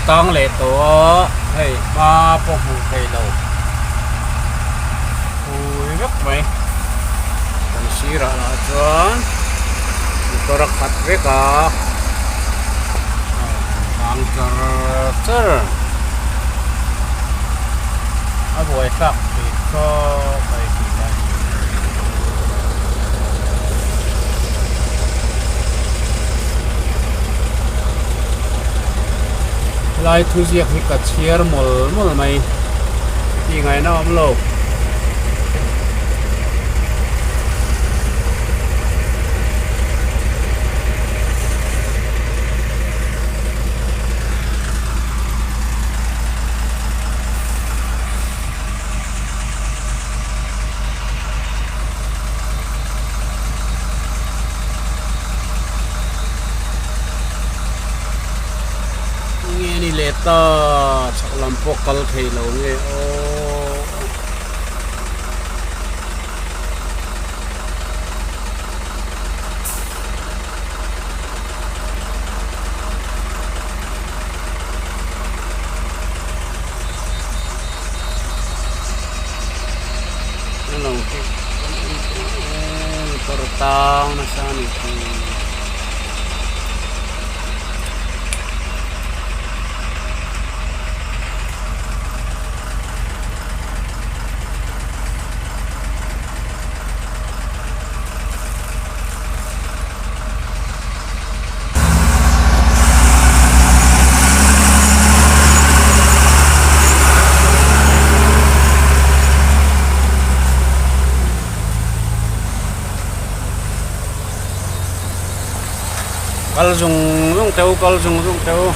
tang lệ tổ hay ba bộ phụ hay lâu ui rất mấy cần xí ra là chuẩn tôi đã khát với cả tang chờ ở buổi khác thì có bài gì đây lại thu diệt thì cả chia mol mày thì ngày nào ông lâu leta chắc làm pokal thầy lâu nghe ô nó lòng cái tao nó sao này kal dùng teu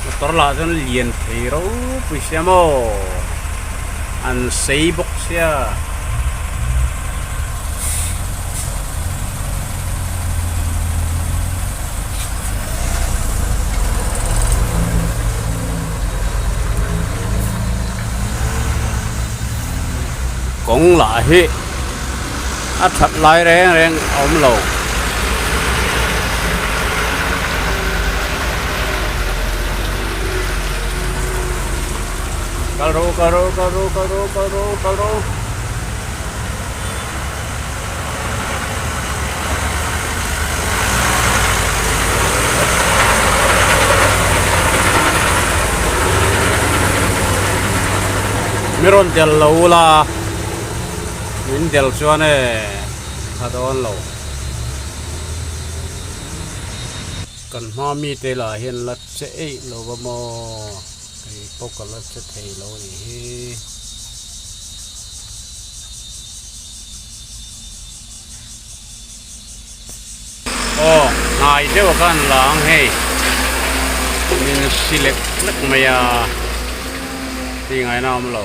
motor la jon lien thei ro pusiamo an sei box ya cũng lại hết thật lại rèn ôm lầu caro meron del lâu la min del chuan e khadon lo kan ma mi te la hian lat che ei lo ba mo ai pokal lat che thei lo ni hi o ngai deuh kan lang hei min select lek maya ti ngai nam lo